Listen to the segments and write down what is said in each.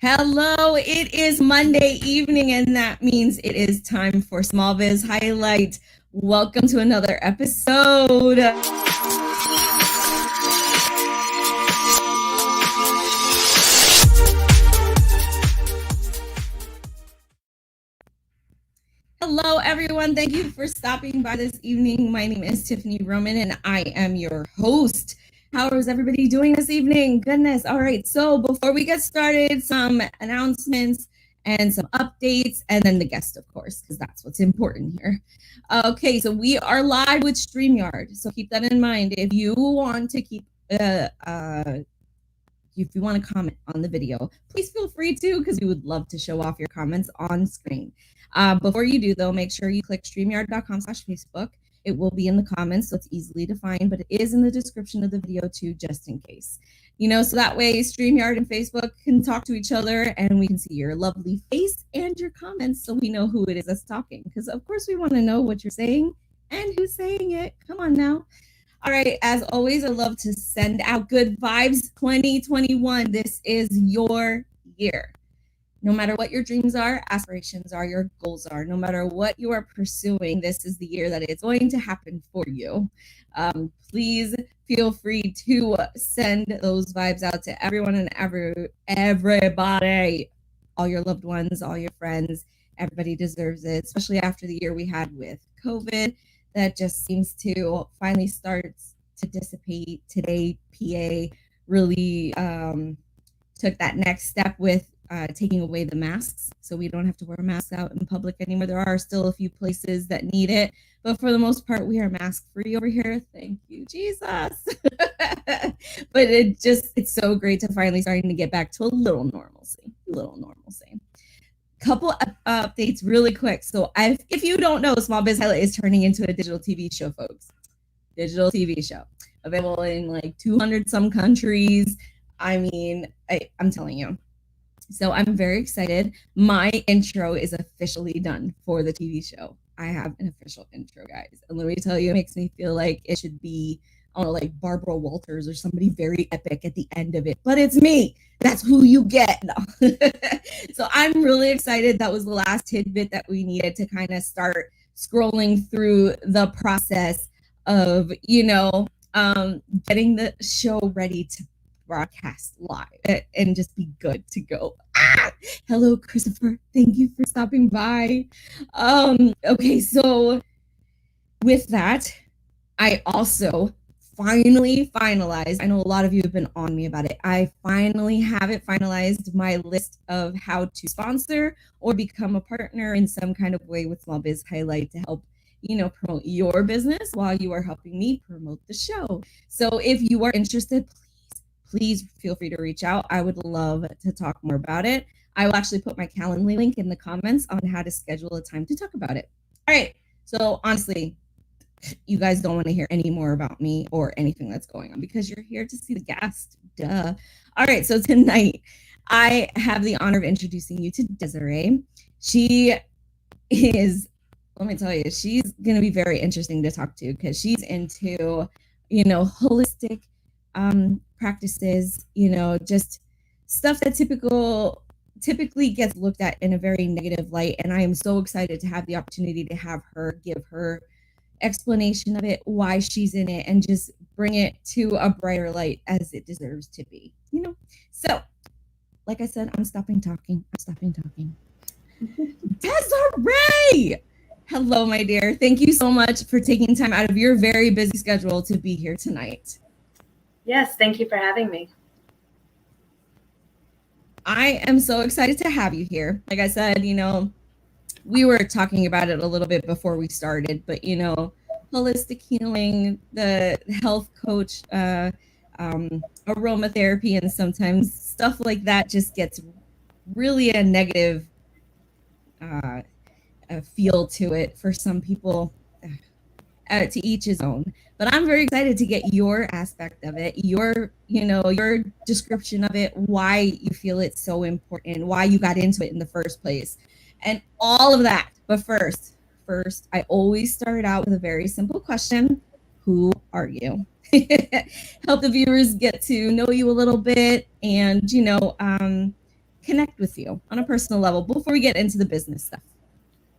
Hello, it is Monday evening, and that means it is time for Small Biz Highlight. Welcome to another episode. Hello, everyone. Thank you for stopping by this evening. My name is Tiffany Roman, and I am your host. How is everybody doing this evening? Goodness. All right. So before we get started, some announcements and some updates, and then the guest, of course, because that's what's important here. Okay. So we are live with StreamYard. So keep that in mind. If you want to if you want to comment on the video, please feel free to, because we would love to show off your comments on screen. Before you do, though, make sure you click StreamYard.com/Facebook. It will be in the comments, so it's easily to find, but it is in the description of the video too, just in case. So that way StreamYard and Facebook can talk to each other and we can see your lovely face and your comments so we know who it is that's talking. Because, of course, we want to know what you're saying and who's saying it. Come on now. All right, as always, I love to send out good vibes. 2021, this is your year. No matter what your dreams are, aspirations are, your goals are, no matter what you are pursuing, this is the year that it's going to happen for you. Please feel free to send those vibes out to everyone and everybody, all your loved ones, all your friends. Everybody deserves it, especially after the year we had with COVID. That just seems to finally start to dissipate. Today, PA really took that next step with taking away the masks, so we don't have to wear masks out in public anymore. There are still a few places that need it, but for the most part, we are mask free over here. Thank you, Jesus. But it's so great to finally starting to get back to a little normalcy. Couple updates really quick. So if you don't know, Small Biz Highlight is turning into a digital TV show, folks. Digital TV show available in like 200 some countries. I mean, I'm telling you. So I'm very excited. My intro is officially done for the TV show. I have an official intro, guys. And let me tell you, it makes me feel like it should be, I don't know, like Barbara Walters or somebody very epic at the end of it. But it's me. That's who you get. No. So I'm really excited. That was the last tidbit that we needed to kind of start scrolling through the process of, getting the show ready to broadcast live and just be good to go. Hello, Christopher. Thank you for stopping by. Okay, so with that, I also finally finalized. I know a lot of you have been on me about it. I finally have it finalized, my list of how to sponsor or become a partner in some kind of way with Small Biz Highlight to help promote your business while you are helping me promote the show. So if you are interested, please feel free to reach out. I would love to talk more about it. I will actually put my Calendly link in the comments on how to schedule a time to talk about it. All right. So honestly, you guys don't want to hear any more about me or anything that's going on because you're here to see the guest. Duh. All right. So tonight, I have the honor of introducing you to Dezarae. She is, let me tell you, she's going to be very interesting to talk to because she's into, holistic practices, just stuff that typically gets looked at in a very negative light. And I am so excited to have the opportunity to have her give her explanation of it, why she's in it, and just bring it to a brighter light as it deserves to be, So, like I said, I'm stopping talking. Dezarae! Hello, my dear. Thank you so much for taking time out of your very busy schedule to be here tonight. Yes, thank you for having me. I am so excited to have you here. Like I said, we were talking about it a little bit before we started, but, holistic healing, the health coach, aromatherapy, and sometimes stuff like that just gets really a negative feel to it for some people. To each his own, but I'm very excited to get your aspect of it, your description of it, why you feel it's so important, why you got into it in the first place, and all of that. But first, I always start out with a very simple question: who are you? Help the viewers get to know you a little bit, and connect with you on a personal level before we get into the business stuff.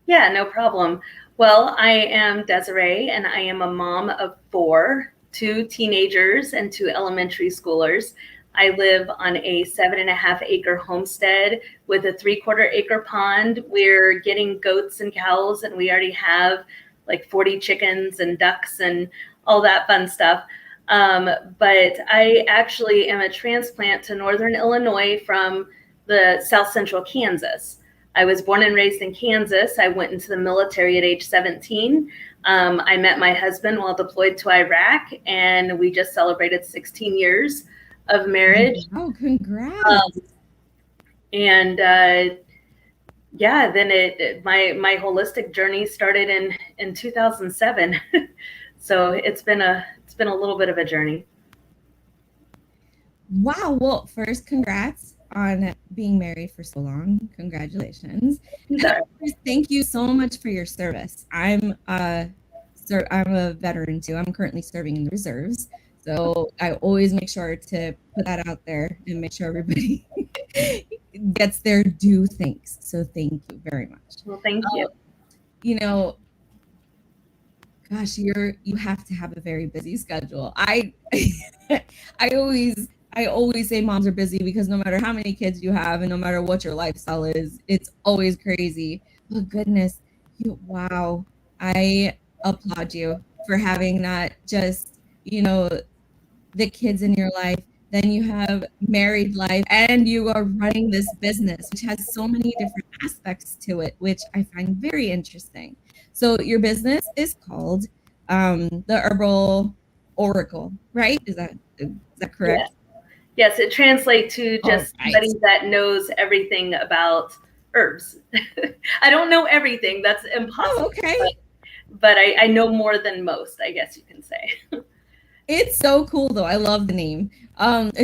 Yeah, no problem. Well, I am Dezarae, and I am a mom of 4, 2 teenagers and 2 elementary schoolers. I live on a 7.5 acre homestead with a 3/4 acre pond. We're getting goats and cows, and we already have like 40 chickens and ducks and all that fun stuff. But I actually am a transplant to Northern Illinois from the South Central Kansas. I was born and raised in Kansas. I went into the military at age 17. I met my husband while deployed to Iraq, and we just celebrated 16 years of marriage. Oh, congrats. And yeah, then my holistic journey started in 2007. So it's been a little bit of a journey. Wow. Well, first, congrats on being married for so long. Congratulations. Thank you so much for your service. I'm a veteran too. I'm currently serving in the reserves. So I always make sure to put that out there and make sure everybody gets their due thanks. So thank you very much. Well, thank you. You know, gosh, you have to have a very busy schedule. I always say moms are busy because no matter how many kids you have and no matter what your lifestyle is, it's always crazy. But goodness, wow. I applaud you for having not just, the kids in your life, then you have married life, and you are running this business, which has so many different aspects to it, which I find very interesting. So your business is called the Herbal Oracle, right? Is that correct? Yes, it translates to just somebody that knows everything about herbs. I don't know everything. That's impossible. Oh, okay. But I know more than most, I guess you can say. It's so cool though. I love the name.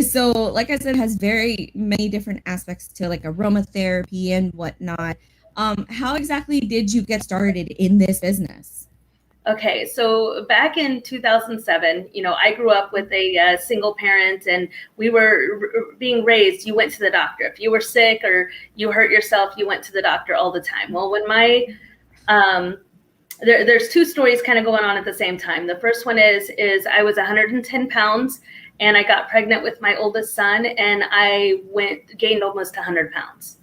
So like I said, it has very many different aspects to like aromatherapy and whatnot. How exactly did you get started in this business? Okay, so back in 2007, I grew up with a single parent, and we were being raised. You went to the doctor. If you were sick or you hurt yourself, you went to the doctor all the time. Well, when there's 2 stories kind of going on at the same time. The first one is I was 110 pounds and I got pregnant with my oldest son, and I gained almost 100 pounds.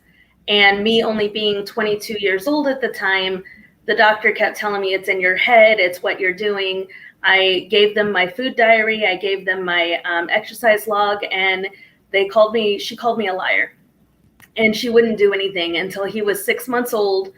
And me only being 22 years old at the time, the doctor kept telling me it's in your head, it's what you're doing. I gave them my food diary, I gave them my exercise log, and she called me a liar. And she wouldn't do anything until he was 6 months old.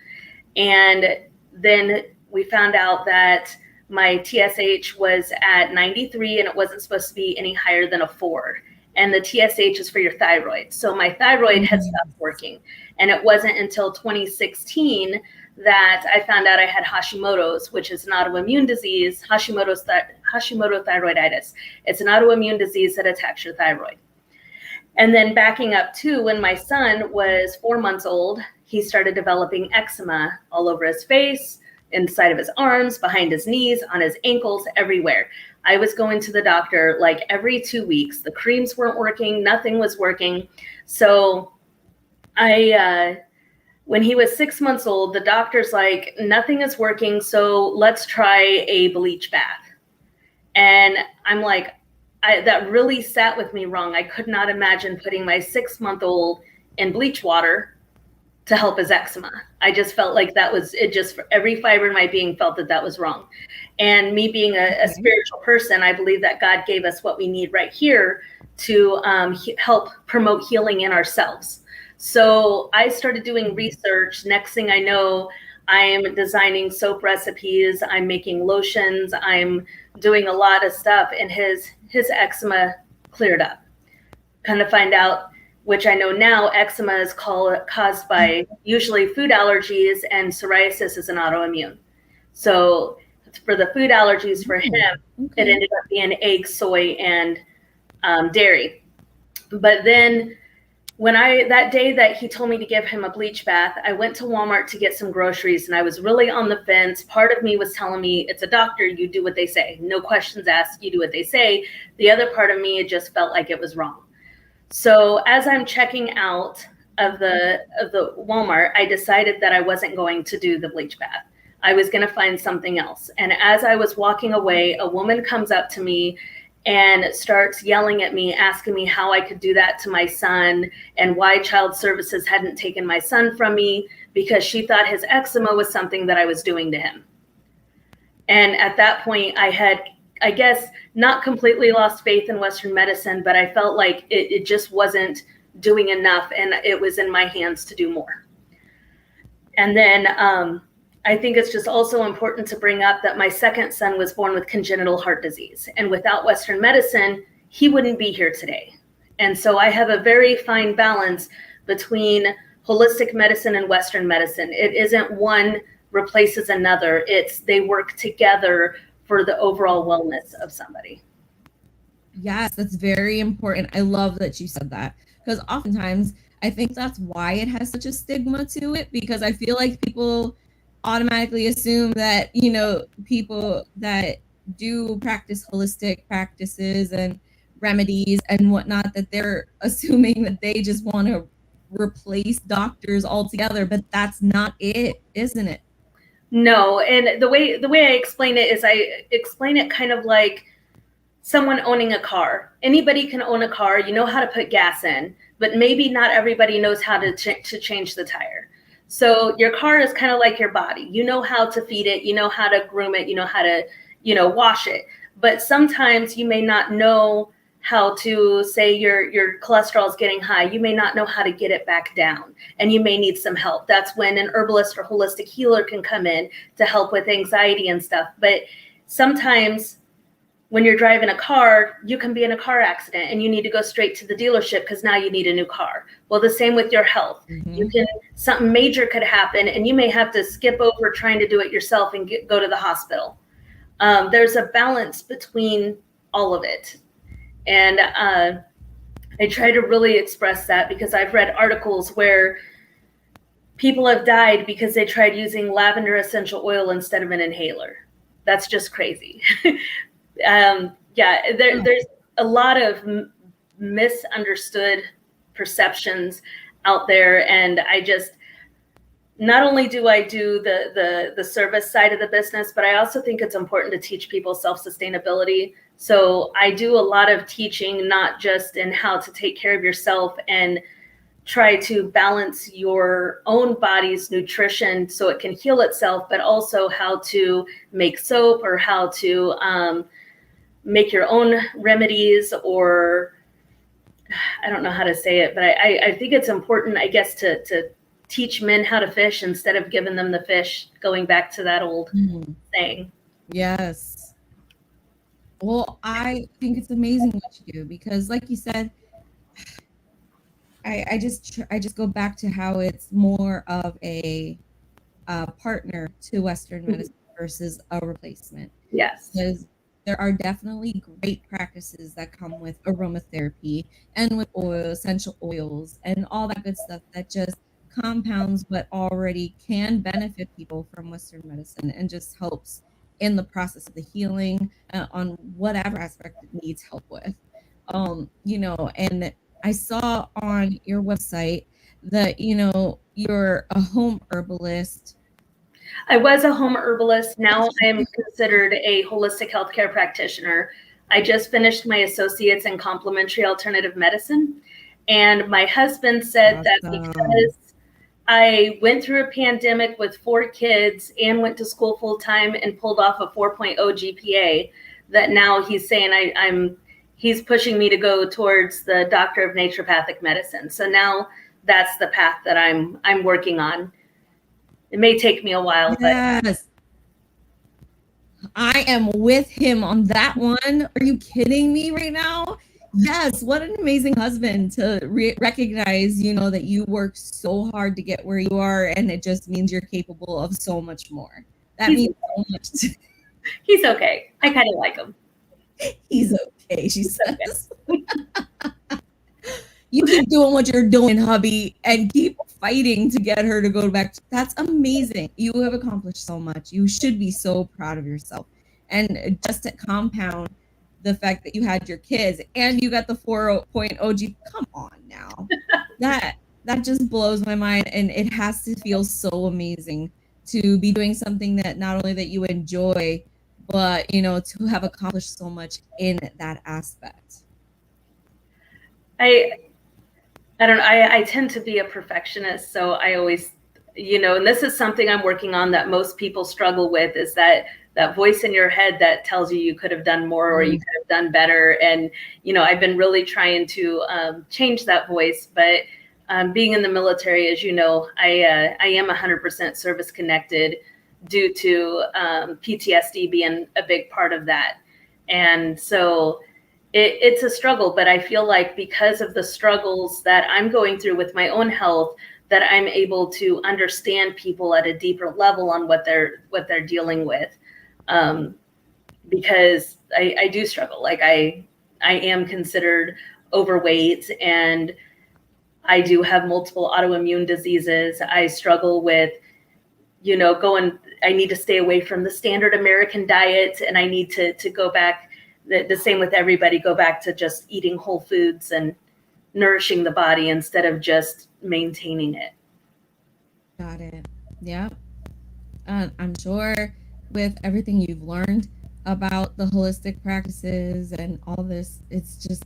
And then we found out that my TSH was at 93 and it wasn't supposed to be any higher than a 4. And the TSH is for your thyroid. So my thyroid had stopped working. And it wasn't until 2016 that I found out I had Hashimoto's, which is an autoimmune disease, Hashimoto thyroiditis. It's an autoimmune disease that attacks your thyroid. And then backing up to when my son was 4 months old, he started developing eczema all over his face, inside of his arms, behind his knees, on his ankles, everywhere. I was going to the doctor like every 2 weeks. The creams weren't working. Nothing was working. So when he was 6 months old, the doctor's like, nothing is working. So let's try a bleach bath. And I'm like, that really sat with me wrong. I could not imagine putting my 6-month-old in bleach water to help his eczema. I just felt like that was it. Just for every fiber in my being felt that was wrong. And me being a spiritual person, I believe that God gave us what we need right here to help promote healing in ourselves. So I started doing research. Next thing I know, I am designing soap recipes. I'm making lotions. I'm doing a lot of stuff, and his eczema cleared up. Kind of find out, which I know now, eczema is caused by usually food allergies, and psoriasis is an autoimmune. So for the food allergies for him, it ended up being egg, soy, and dairy. But then that day that he told me to give him a bleach bath, I went to Walmart to get some groceries, and I was really on the fence. Part of me was telling me, it's a doctor, you do what they say. No questions asked, you do what they say. The other part of me, it just felt like it was wrong. So as I'm checking out of the Walmart, I decided that I wasn't going to do the bleach bath. I was going to find something else. And as I was walking away, a woman comes up to me and starts yelling at me, asking me how I could do that to my son and why child services hadn't taken my son from me, because she thought his eczema was something that I was doing to him. And at that point, I had, I guess, not completely lost faith in Western medicine, but I felt like it just wasn't doing enough, and it was in my hands to do more. And then I think it's just also important to bring up that my second son was born with congenital heart disease, and without Western medicine, he wouldn't be here today. And so I have a very fine balance between holistic medicine and Western medicine. It isn't one replaces another. It's they work together for the overall wellness of somebody. Yes, that's very important. I love that you said that, because oftentimes I think that's why it has such a stigma to it, because I feel like people automatically assume that, you know, people that do practice holistic practices and remedies and whatnot, that they're assuming that they just want to replace doctors altogether, but that's not it, isn't it? No, and the way I explain it is I explain it kind of like someone owning a car. Anybody can own a car. You know how to put gas in, but maybe not everybody knows how to change the tire. So your car is kind of like your body. You know how to feed it, you know how to groom it, you know how to, wash it. But sometimes you may not know how to, say your cholesterol is getting high. You may not know how to get it back down, and you may need some help. That's when an herbalist or holistic healer can come in to help with anxiety and stuff. But sometimes when you're driving a car, you can be in a car accident and you need to go straight to the dealership because now you need a new car. Well, the same with your health. Mm-hmm. Something major could happen and you may have to skip over trying to do it yourself and go to the hospital. There's a balance between all of it. And I try to really express that, because I've read articles where people have died because they tried using lavender essential oil instead of an inhaler. That's just crazy. There's a lot of misunderstood perceptions out there, and I just, not only do I do the service side of the business, but I also think it's important to teach people self-sustainability. So I do a lot of teaching, not just in how to take care of yourself and try to balance your own body's nutrition so it can heal itself, but also how to make soap, or how to make your own remedies, or I don't know how to say it, but I think it's important, I guess, to teach men how to fish instead of giving them the fish, going back to that old saying. Yes. Well, I think it's amazing what you do, because like you said, I just go back to how it's more of a partner to Western medicine versus a replacement. Yes. Because there are definitely great practices that come with aromatherapy and with essential oils and all that good stuff that just compounds what already can benefit people from Western medicine and just helps in the process of the healing on whatever aspect it needs help with. And I saw on your website that, you're a home herbalist. I was a home herbalist. Now I am considered a holistic healthcare practitioner. I just finished my associates in complementary alternative medicine. And my husband said that because I went through a pandemic with 4 kids and went to school full time and pulled off a 4.0 GPA, that now he's saying he's pushing me to go towards the doctor of naturopathic medicine. So now that's the path that I'm working on. It may take me a while, yes. I am with him on that one. Are you kidding me right now? Yes, what an amazing husband to recognize, that you work so hard to get where you are, and it just means you're capable of so much more. That means so much. He's okay. I kind of like him. He's okay, she says. You keep doing what you're doing, hubby, and keep fighting to get her to go back. That's amazing. You have accomplished so much. You should be so proud of yourself. And just to compound the fact that you had your kids and you got the 4.0 G, come on now. that just blows my mind, and it has to feel so amazing to be doing something that not only that you enjoy, but to have accomplished so much in that aspect. I I don't know. I tend to be a perfectionist, so I always, and this is something I'm working on that most people struggle with, is that voice in your head that tells you you could have done more or you could have done better. And I've been really trying to change that voice. But being in the military, as you know, I am 100% service connected due to PTSD being a big part of that, and so it's a struggle, but I feel like because of the struggles that I'm going through with my own health, that I'm able to understand people at a deeper level on what they're dealing with. Because I do struggle. Like I am considered overweight, and I do have multiple autoimmune diseases. I struggle with, I need to stay away from the standard American diet, and I need to go back. The same with everybody, go back to just eating whole foods and nourishing the body instead of just maintaining it. Got it. Yeah. I'm sure with everything you've learned about the holistic practices and all this, it's just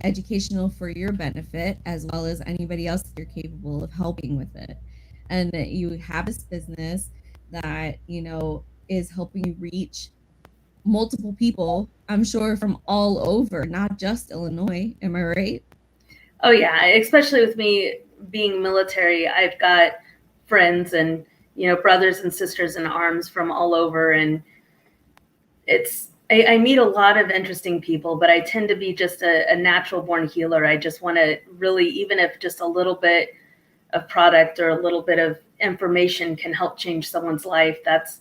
educational for your benefit as well as anybody else that you're capable of helping with it. And that you have this business that, is helping you reach multiple people, I'm sure from all over, not just Illinois. Am I right? Oh yeah, especially with me being military, I've got friends and brothers and sisters in arms from all over, and I meet a lot of interesting people, but I tend to be just a natural born healer. I just want to really, even if just a little bit of product or a little bit of information can help change someone's life, that's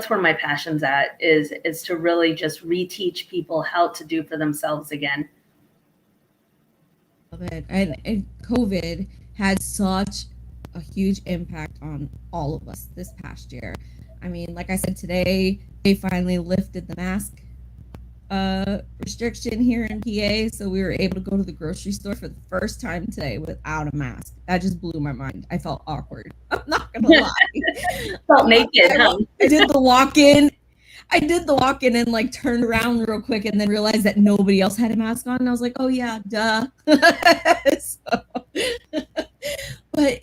where my passion's at, is to really just reteach people how to do for themselves again. Love it. And COVID had such a huge impact on all of us this past year. I mean, like I said, today they finally lifted the mask restriction here in PA, so we were able to go to the grocery store for the first time today without a mask. That just blew my mind. I felt awkward. I'm not gonna lie. Felt naked, huh? I did the walk-in. And like turned around real quick and then realized that nobody else had a mask on. And I was like, oh yeah, duh. So, but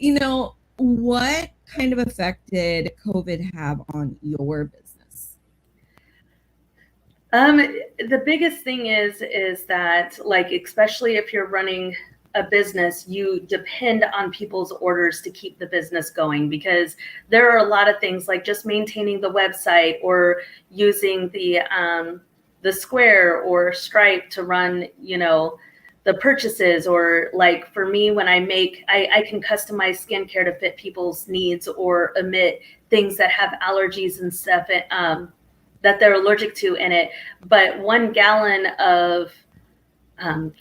what kind of effect did COVID have on your business? The biggest thing is that, like, especially if you're running a business, you depend on people's orders to keep the business going, because there are a lot of things like just maintaining the website or using the Square or Stripe to run, the purchases, or like for me, when I can customize skincare to fit people's needs or omit things that have allergies and stuff that they're allergic to in it. But 1 gallon of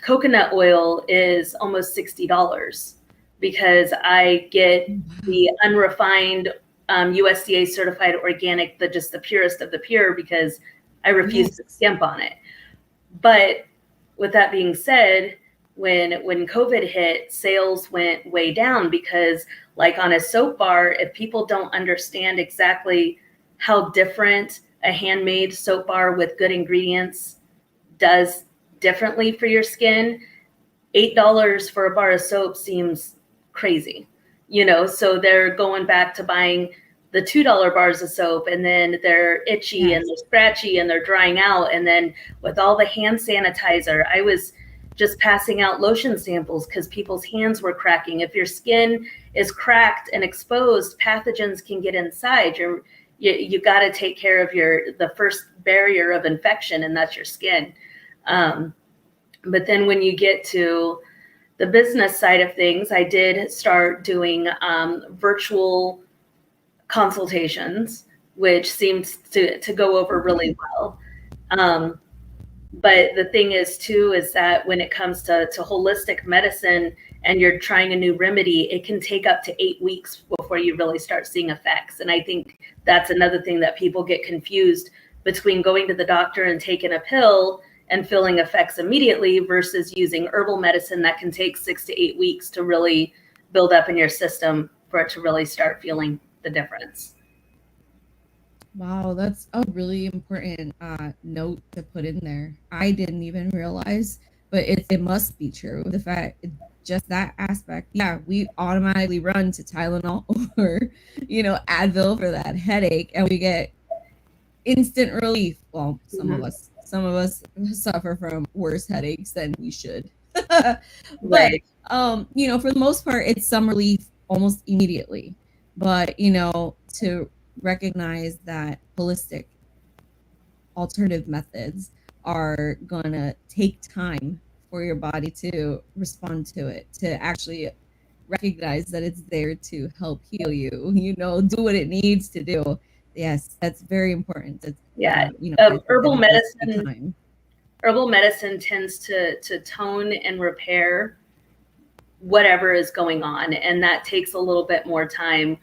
coconut oil is almost $60 because I get the unrefined USDA certified organic, just the purest of the pure, because I refuse to skimp on it. But with that being said, when COVID hit, sales went way down, because like on a soap bar, if people don't understand exactly how different a handmade soap bar with good ingredients does differently for your skin, $8 for a bar of soap seems crazy, so they're going back to buying the $2 bars of soap, and then they're itchy and they're scratchy and they're drying out. And then with all the hand sanitizer, I was just passing out lotion samples because people's hands were cracking. If your skin is cracked and exposed, pathogens can get inside. You got to take care of the first barrier of infection, and that's your skin. But then when you get to the business side of things, I did start doing virtual consultations, which seems to go over really well. But the thing is too, is that when it comes to holistic medicine and you're trying a new remedy, it can take up to 8 weeks before you really start seeing effects. And I think that's another thing that people get confused between going to the doctor and taking a pill and feeling effects immediately versus using herbal medicine that can take 6 to 8 weeks to really build up in your system for it to really start feeling the difference. Wow, that's a really important note to put in there. I didn't even realize, but it must be true. The fact, just that aspect. Yeah, we automatically run to Tylenol or, Advil for that headache, and we get instant relief. Well, some of us suffer from worse headaches than we should. But Right. for the most part, it's some relief almost immediately. But to recognize that holistic alternative methods are gonna take time for your body to respond to it, to actually recognize that it's there to help heal you, do what it needs to do. Yes, that's very important. It's, Yeah. herbal medicine. Herbal medicine tends to tone and repair whatever is going on, and that takes a little bit more time.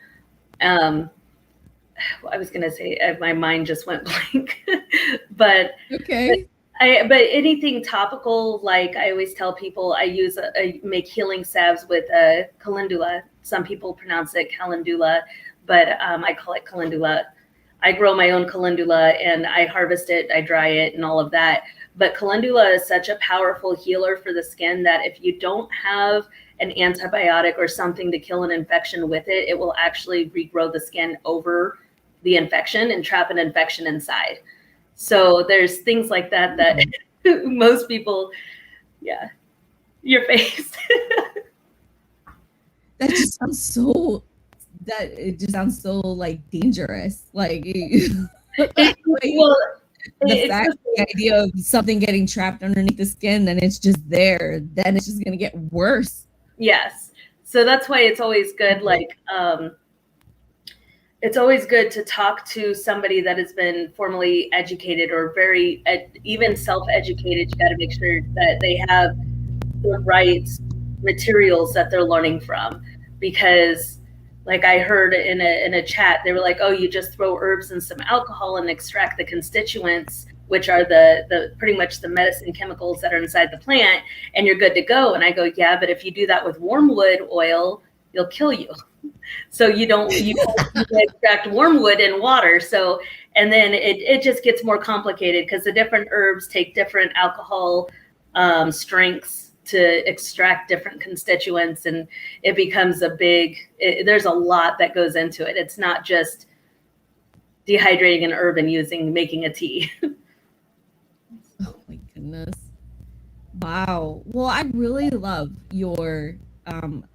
I was going to say, my mind just went blank, but okay. But anything topical, like I always tell people, I make healing salves with calendula. Some people pronounce it calendula, but I call it calendula. I grow my own calendula and I harvest it, I dry it, and all of that. But calendula is such a powerful healer for the skin that if you don't have an antibiotic or something to kill an infection with it, it will actually regrow the skin over the infection and trap an infection inside. So there's things like that most people, yeah, your face. That just sounds so, like dangerous. Like, well, the idea of something getting trapped underneath the skin, then it's just there, then it's just gonna get worse. Yes. So that's why it's always good, like it's always good to talk to somebody that has been formally educated or very even self-educated. You got to make sure that they have the right materials that they're learning from, because like I heard in a chat, they were like, oh, you just throw herbs and some alcohol and extract the constituents, which are the pretty much the medicine chemicals that are inside the plant, and you're good to go. And I go, yeah, but if you do that with wormwood oil, you'll kill you. So you extract wormwood in water. So, and then it just gets more complicated because the different herbs take different alcohol strengths to extract different constituents, and it becomes there's a lot that goes into it. It's not just dehydrating an herb and making a tea. Oh my goodness. Wow. Well, I really love your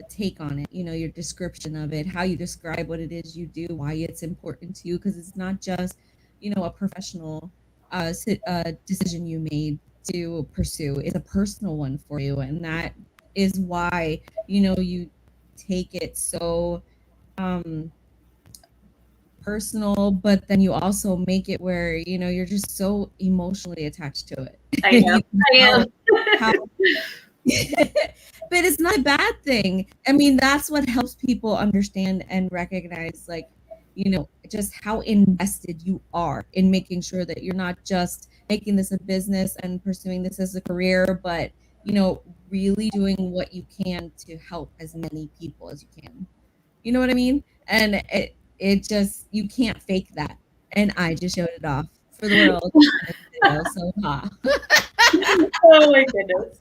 take on it, your description of it, how you describe what it is you do, why it's important to you, because it's not just, a professional decision you made to pursue. It's a personal one for you, and that is why, you take it so personal, but then you also make it where, you're just so emotionally attached to it. I am. But it's not a bad thing. I mean, that's what helps people understand and recognize, like, just how invested you are in making sure that you're not just making this a business and pursuing this as a career, but, really doing what you can to help as many people as you can. You know what I mean? And it just, you can't fake that. And I just showed it off for the world. So, oh my goodness.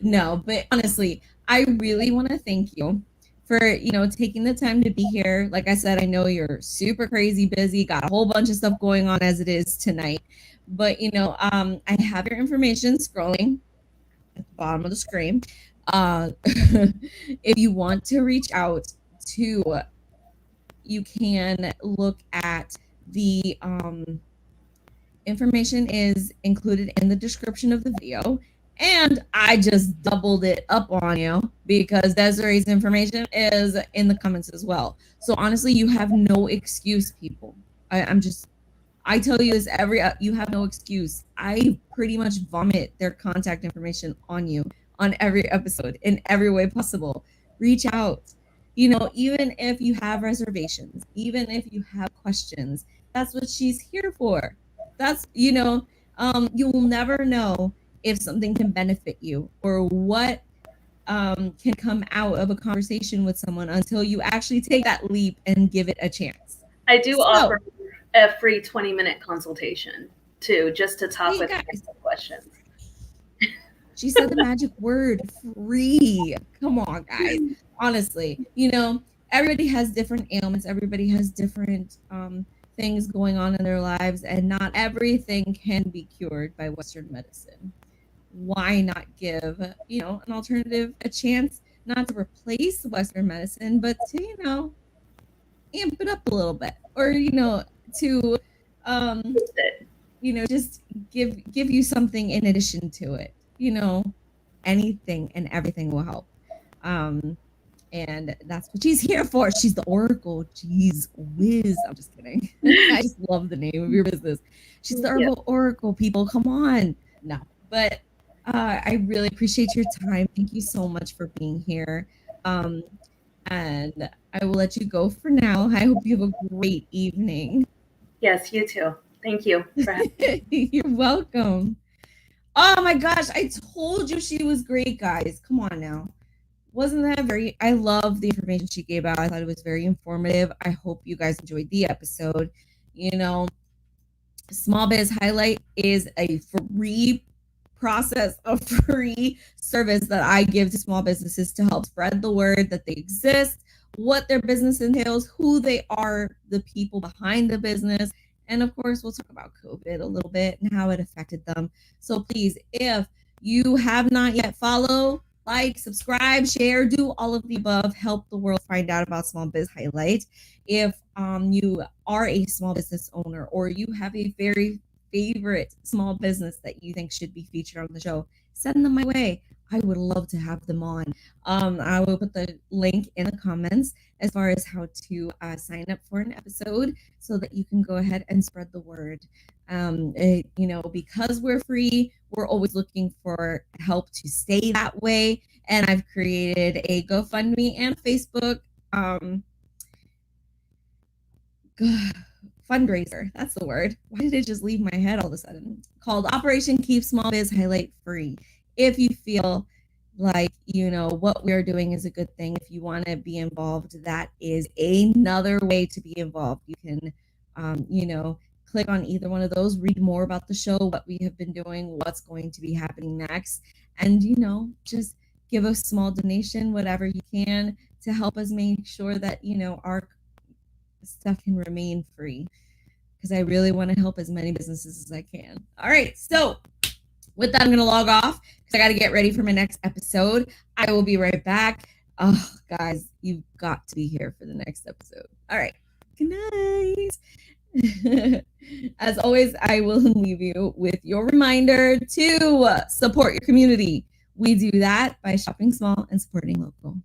No, but honestly, I really want to thank you for, taking the time to be here. Like I said, I know you're super crazy busy, got a whole bunch of stuff going on as it is tonight. But, I have your information scrolling at the bottom of the screen. If you want to reach out to, you can look at the information is included in the description of the video. And I just doubled it up on you because Dezarae's information is in the comments as well. So honestly, you have no excuse, people. I tell you this you have no excuse. I pretty much vomit their contact information on you on every episode in every way possible. Reach out. Even if you have reservations, even if you have questions, that's what she's here for. That's, you will never know if something can benefit you or what can come out of a conversation with someone until you actually take that leap and give it a chance. I do offer a free 20-minute consultation too, just to talk with questions. She said the magic word, free. Come on, guys. Honestly, everybody has different ailments. Everybody has different things going on in their lives, and not everything can be cured by Western medicine. Why not give, an alternative a chance, not to replace Western medicine, but to, amp it up a little bit, or, to, just give you something in addition to it. Anything and everything will help. And that's what she's here for. She's the Oracle. Jeez whiz. I'm just kidding. I just love the name of your business. She's the Herbal Oracle, people. Come on. No, but I really appreciate your time. Thank you so much for being here. And I will let you go for now. I hope you have a great evening. Yes, you too. Thank you for having me. You're welcome. Oh my gosh, I told you she was great, guys. Come on now. Wasn't that I love the information she gave out. I thought it was very informative. I hope you guys enjoyed the episode. Small Biz Highlight is a free process, a free service that I give to small businesses to help spread the word that they exist, what their business entails, who they are, the people behind the business. And of course, we'll talk about COVID a little bit and how it affected them. So please, if you have not yet followed, like, subscribe, share, do all of the above, help the world find out about Small Biz Highlight. If you are a small business owner, or you have a very favorite small business that you think should be featured on the show, send them my way. I would love to have them on. I will put the link in the comments as far as how to sign up for an episode so that you can go ahead and spread the word. Because we're free, we're always looking for help to stay that way. And I've created a GoFundMe and Facebook fundraiser. That's the word. Why did it just leave my head all of a sudden? Called Operation Keep Small Biz Highlight Free. If you feel like, what we're doing is a good thing, if you want to be involved, that is another way to be involved. You can, click on either one of those, read more about the show, what we have been doing, what's going to be happening next, and, just give a small donation, whatever you can, to help us make sure that, our stuff can remain free, because I really want to help as many businesses as I can. All right, so with that, I'm going to log off because I got to get ready for my next episode. I will be right back. Oh, guys, you've got to be here for the next episode. All right, good night. As always, I will leave you with your reminder to support your community. We do that by shopping small and supporting local.